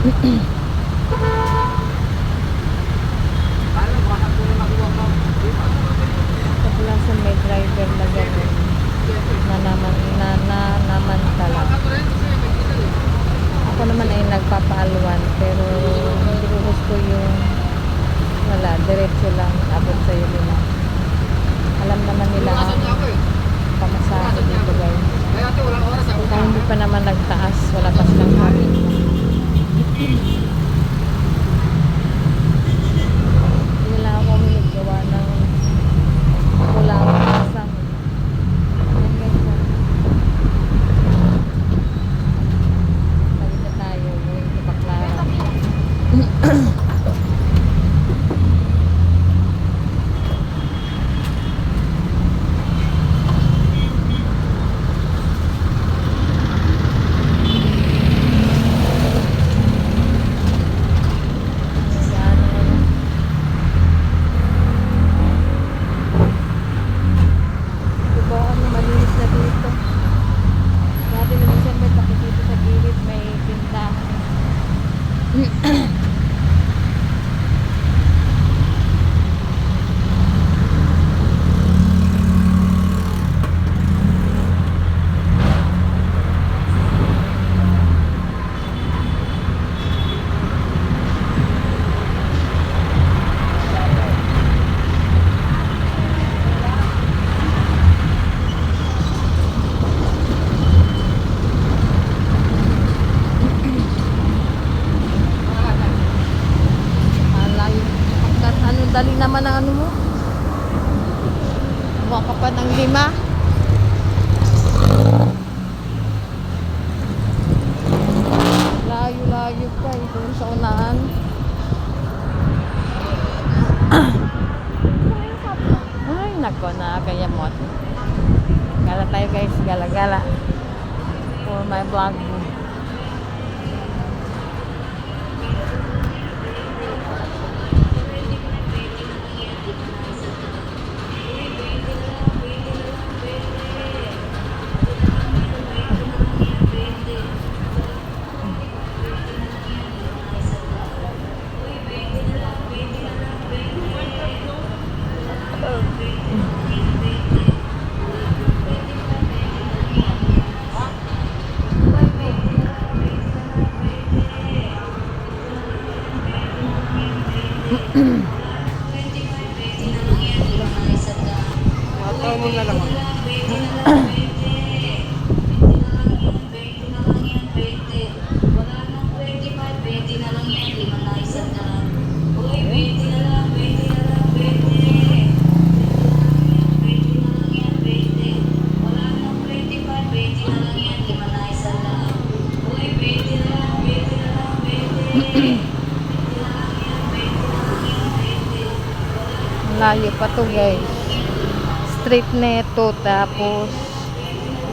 Kadalasan may driver na gano'n naman talaga. Ako naman ay nagpapaalwan pero hindi ko gusto yung wala, diretso lang abot sa'yo nila. Alam naman nila ang pamasahe dito guys. Kaya hindi pa naman nagtaas, wala pa silang kami. Hindi lang ako gawa ng kulang pasang. Ayan guys. Tawid na tayo. Going to Baclaran. Dali naman ang ano mo. Buka ka pa ng 5. Layo-layo pa eh. Doon sa unahan. Ay, nako na kaya mo. Gala tayo guys. Gala-gala. For my vlog. Mataw mo na lang. Layo pa to guys. Straight neto tapos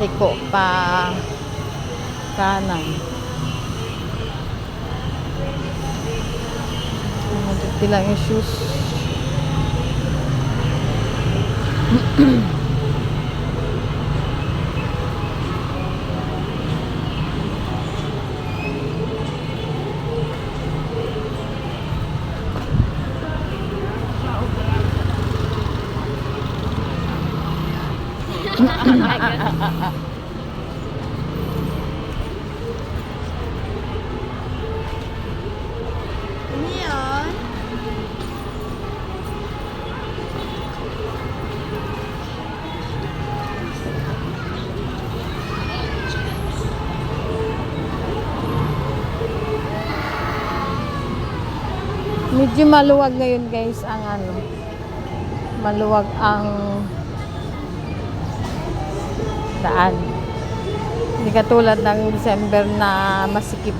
liko pa kanan. Dito lang yung shoes. Medyo maluwag ngayon guys ang ano. Maluwag ang daan. Hindi katulad ng December na masikip.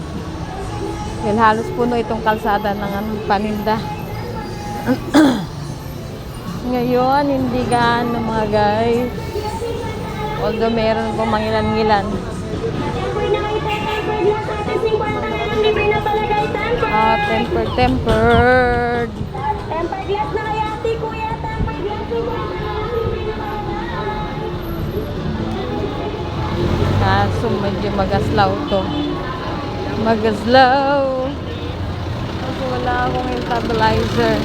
Dahil halos puno itong kalsada ng paninda. Ngayon, hindi gaano mga guys. Although meron pong mangilan-ngilan. Tempered. Tempered glass na kaya ate kuya. Tempered glass. Kaso medyo magaslaw to. Mag-slow. Kasi wala akong stabilizer.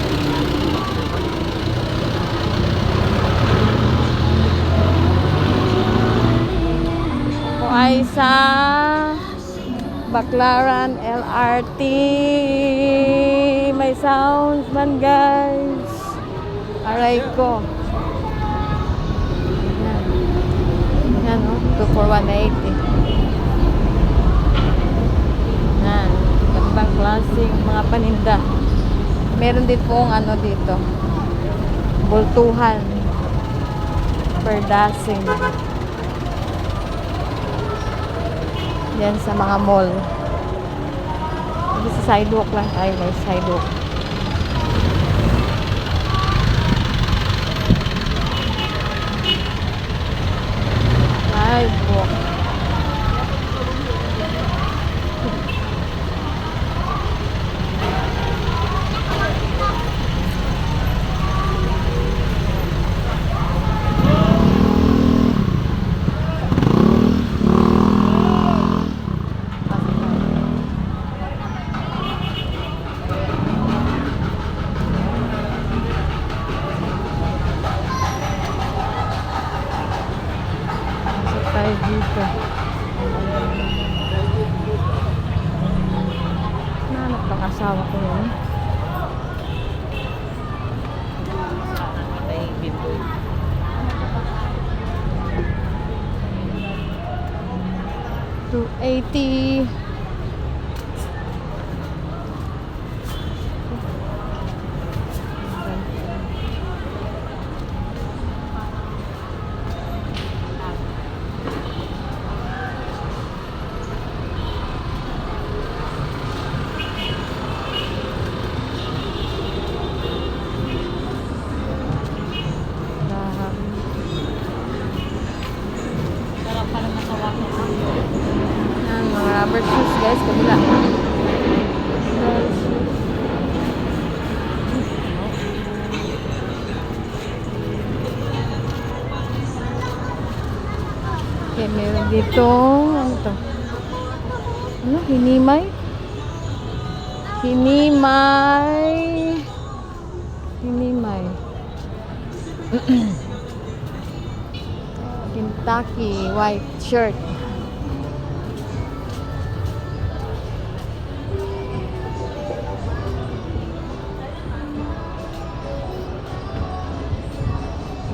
Ako ay sa Baclaran LRT. May sounds man, guys. Aray ko. Yan. Yan, oh. 2 for 180. Yan. Ibang klaseng mga paninda. Meron din pong ano dito. Bultuhan. Per dozen. Yan sa mga mall. Hindi sa sidewalk lang. Ay, may sidewalk. Sidewalk. Tayo dito. Nanap ng asawa ko yun. May bimboy. $280. Sarap para masawa ko. Yan, mga rubber shoes, guys, kabila. Okay, meron dito, ano to? Ano? Hinimay? Hinimay. Hinimay. Kentucky white shirt.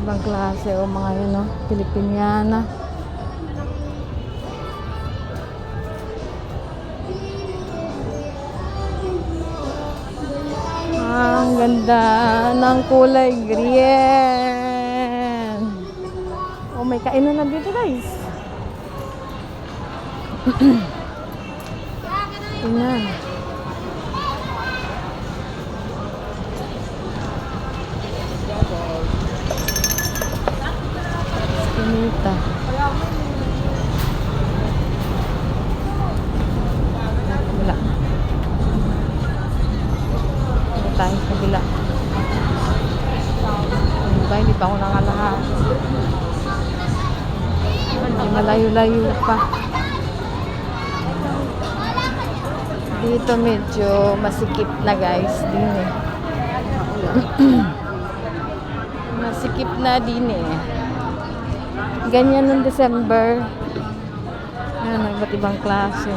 Ibang klase o mga yun, no? Pilipiniana. Ang ganda ng kulay green. Oh, may kainan na dito, guys. Tingnan. Pinita. Wala. Wala tayo sa kabila. Ano ba? Hindi pa ako nakalahat. Malayo-layo pa. Dito medyo masikip na, guys. Din eh. Masikip na din eh. Ganyan noong December. Ayan, iba't ibang klase.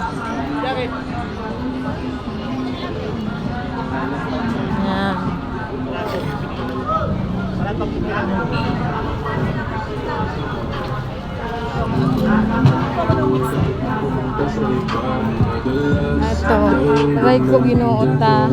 Ayan. Ito, try ko ginuota.